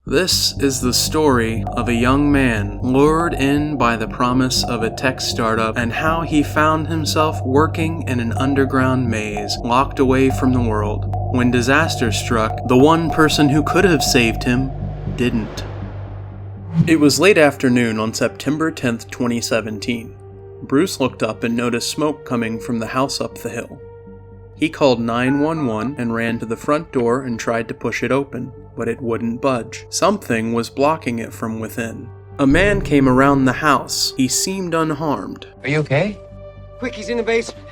This is the story of a young man lured in by the promise of a tech startup and how he found himself working in an underground maze, locked away from the world. When disaster struck, the one person who could have saved him didn't. It was late afternoon on September 10th, 2017. Bruce looked up and noticed smoke coming from the house up the hill. He called 911 and ran to the front door and tried to push it open, but it wouldn't budge. Something was blocking it from within. A man came around the house. He seemed unharmed. Are you okay? Quick, he's in the basement.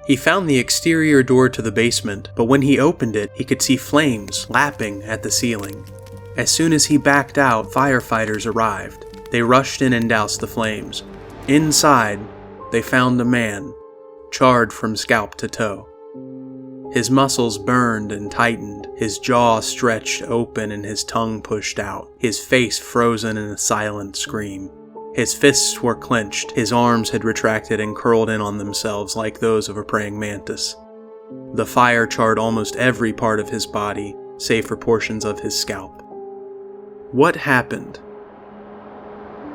He found the exterior door to the basement, but when he opened it, he could see flames lapping at the ceiling. As soon as he backed out, firefighters arrived. They rushed in and doused the flames. Inside, they found a man, charred from scalp to toe. His muscles burned and tightened, his jaw stretched open and his tongue pushed out, his face frozen in a silent scream. His fists were clenched, his arms had retracted and curled in on themselves like those of a praying mantis. The fire charred almost every part of his body, save for portions of his scalp. What happened?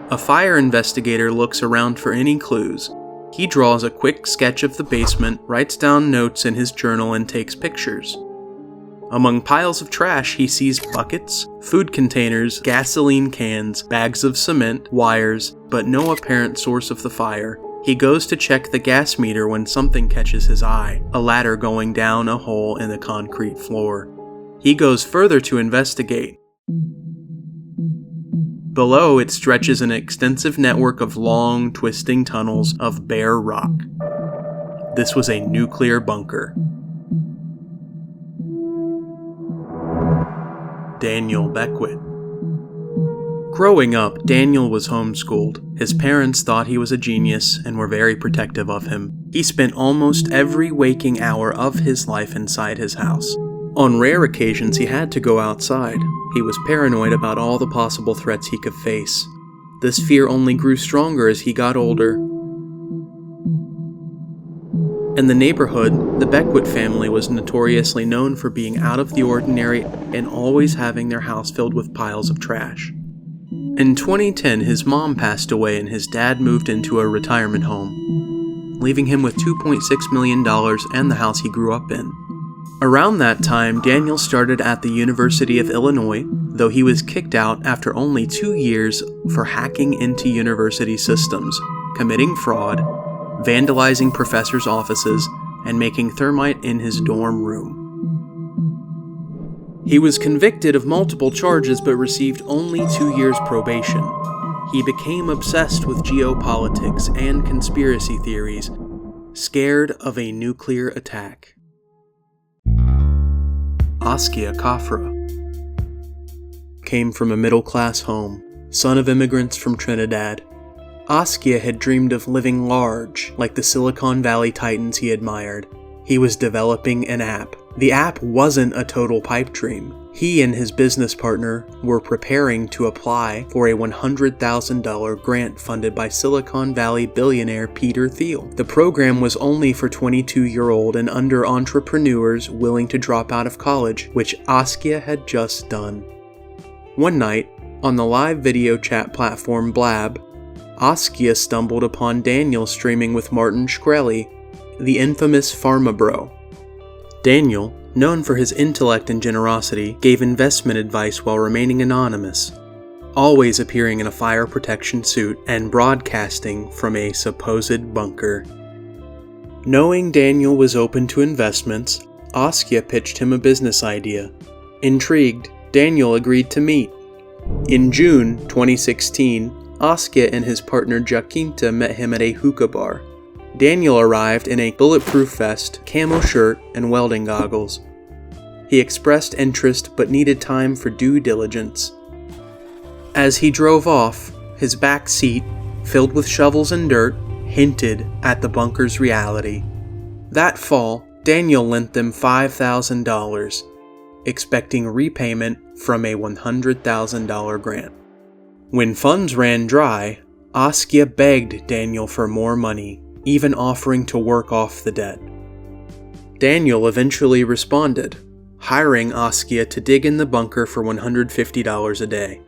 A fire investigator looks around for any clues. He draws a quick sketch of the basement, writes down notes in his journal, and takes pictures. Among piles of trash, he sees buckets, food containers, gasoline cans, bags of cement, wires, but no apparent source of the fire. He goes to check the gas meter when something catches his eye, a ladder going down a hole in the concrete floor. He goes further to investigate. Below, it stretches an extensive network of long, twisting tunnels of bare rock. This was a nuclear bunker. Daniel Beckwith. Growing up, Daniel was homeschooled. His parents thought he was a genius and were very protective of him. He spent almost every waking hour of his life inside his house. On rare occasions, he had to go outside. He was paranoid about all the possible threats he could face. This fear only grew stronger as he got older. In the neighborhood, the Beckwith family was notoriously known for being out of the ordinary and always having their house filled with piles of trash. In 2010, his mom passed away and his dad moved into a retirement home, leaving him with $2.6 million and the house he grew up in. Around that time, Daniel started at the University of Illinois, though he was kicked out after only 2 years for hacking into university systems, committing fraud, vandalizing professors' offices, and making thermite in his dorm room. He was convicted of multiple charges but received only 2 years probation. He became obsessed with geopolitics and conspiracy theories, scared of a nuclear attack. Askia Kafra came from a middle-class home, son of immigrants from Trinidad. Askia had dreamed of living large, like the Silicon Valley titans he admired. He was developing an app. The app wasn't a total pipe dream. He and his business partner were preparing to apply for a $100,000 grant funded by Silicon Valley billionaire Peter Thiel. The program was only for 22-year-old and under entrepreneurs willing to drop out of college, which Askia had just done. One night, on the live video chat platform Blab, Askia stumbled upon Daniel streaming with Martin Shkreli, the infamous Pharma Bro. Daniel, known for his intellect and generosity, gave investment advice while remaining anonymous, always appearing in a fire protection suit and broadcasting from a supposed bunker. Knowing Daniel was open to investments, Askia pitched him a business idea. Intrigued, Daniel agreed to meet. In June 2016, Askia and his partner Jacinta met him at a hookah bar. Daniel arrived in a bulletproof vest, camo shirt, and welding goggles. He expressed interest but needed time for due diligence. As he drove off, his back seat, filled with shovels and dirt, hinted at the bunker's reality. That fall, Daniel lent them $5,000, expecting repayment from a $100,000 grant. When funds ran dry, Askia begged Daniel for more money, even offering to work off the debt. Daniel eventually responded, hiring Askia to dig in the bunker for $150 a day.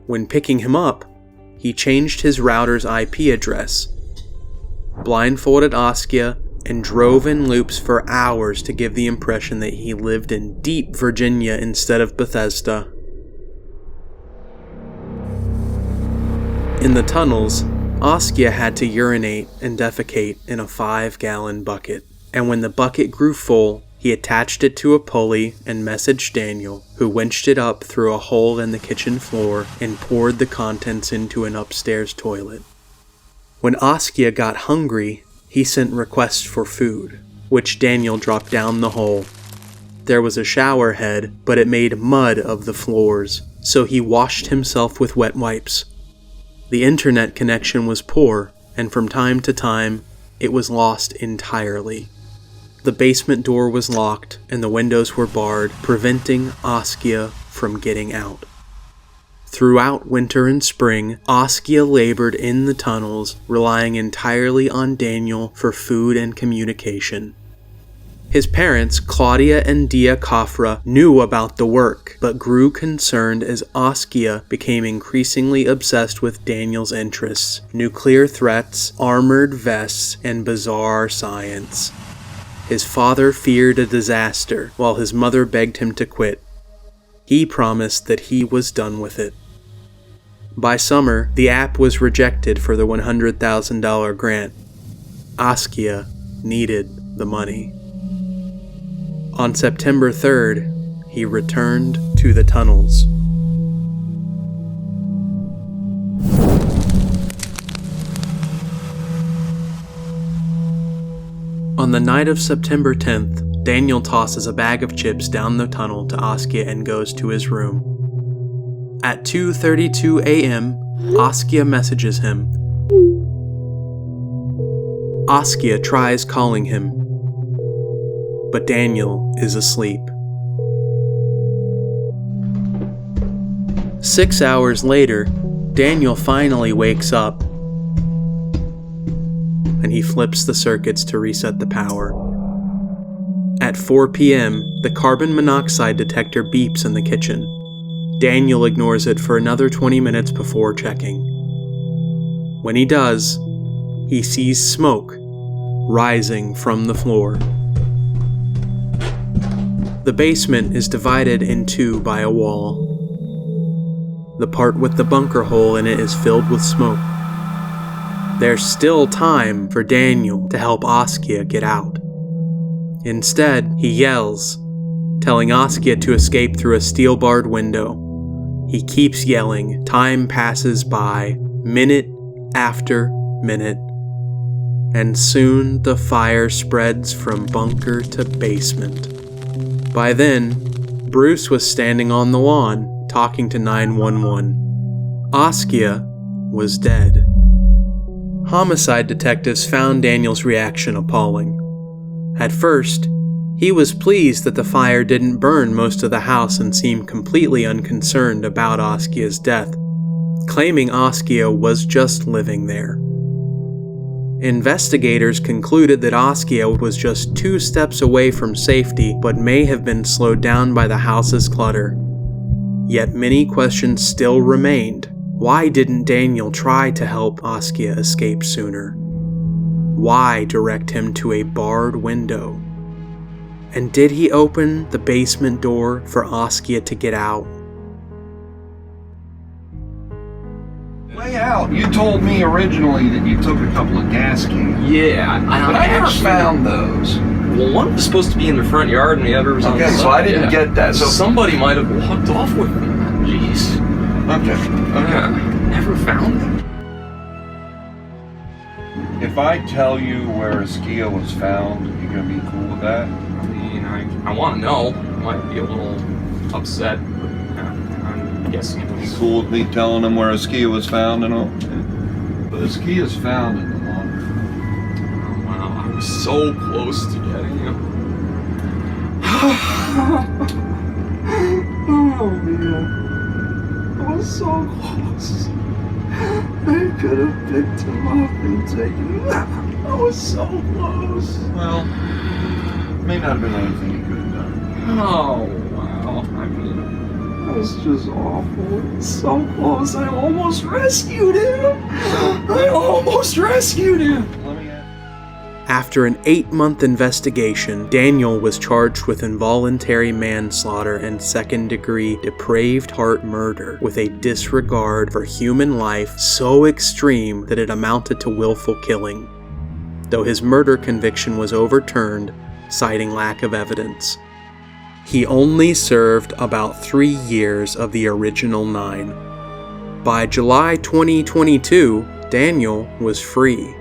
When picking him up, he changed his router's IP address, blindfolded Askia, and drove in loops for hours to give the impression that he lived in deep Virginia instead of Bethesda. In the tunnels, Askia had to urinate and defecate in a 5-gallon bucket, and when the bucket grew full, he attached it to a pulley and messaged Daniel, who winched it up through a hole in the kitchen floor and poured the contents into an upstairs toilet. When Askia got hungry, he sent requests for food, which Daniel dropped down the hole. There was a shower head, but it made mud of the floors, so he washed himself with wet wipes. The internet connection was poor, and from time to time, it was lost entirely. The basement door was locked, and the windows were barred, preventing Askia from getting out. Throughout winter and spring, Askia labored in the tunnels, relying entirely on Daniel for food and communication. His parents, Claudia and Dia Kafra, knew about the work, but grew concerned as Askia became increasingly obsessed with Daniel's interests: nuclear threats, armored vests, and bizarre science. His father feared a disaster, while his mother begged him to quit. He promised that he was done with it. By summer, the app was rejected for the $100,000 grant. Askia needed the money. On September 3rd, he returned to the tunnels. On the night of September 10th, Daniel tosses a bag of chips down the tunnel to Askia and goes to his room. At 2:32 a.m., Askia messages him. Askia tries calling him, but Daniel is asleep. 6 hours later, Daniel finally wakes up, and he flips the circuits to reset the power. At 4 p.m., the carbon monoxide detector beeps in the kitchen. Daniel ignores it for another 20 minutes before checking. When he does, he sees smoke rising from the floor. The basement is divided in two by a wall. The part with the bunker hole in it is filled with smoke. There's still time for Daniel to help Askia get out. Instead, he yells, telling Askia to escape through a steel-barred window. He keeps yelling. Time passes by, minute after minute, and soon the fire spreads from bunker to basement. By then, Bruce was standing on the lawn, talking to 911. Askia was dead. Homicide detectives found Daniel's reaction appalling. At first, he was pleased that the fire didn't burn most of the house and seemed completely unconcerned about Askia's death, claiming Askia was just living there. Investigators concluded that Askia was just 2 steps away from safety, but may have been slowed down by the house's clutter. Yet many questions still remained. Why didn't Daniel try to help Askia escape sooner? Why direct him to a barred window? And did he open the basement door for Askia to get out? Way out. You told me originally that you took a couple of gas cans. Yeah, but I never found those. Well, one was supposed to be in the front yard and the other was on the side. Okay, so I didn't get that. So somebody might have walked off with them. Jeez. Okay. Yeah, never found them. If I tell you where Askia was found, you gonna be cool with that? I mean, I want to know. I might be a little upset, but I'm guessing it You was... cool with me telling them where Askia was found and all? But Askia's found in the laundry room. Oh, wow, I was so close to getting him. Oh, man. I was so close. I could have picked him up and taken him out. I was so close. Well, may not have been anything you could have done. Oh, wow. I mean, That's just awful. It's so close. I almost rescued him. I almost rescued him. let me ask. After an 8-month investigation, Daniel was charged with involuntary manslaughter and second-degree depraved heart murder with a disregard for human life so extreme that it amounted to willful killing, though his murder conviction was overturned, citing lack of evidence. He only served about 3 years of the original 9. By July 2022, Daniel was free.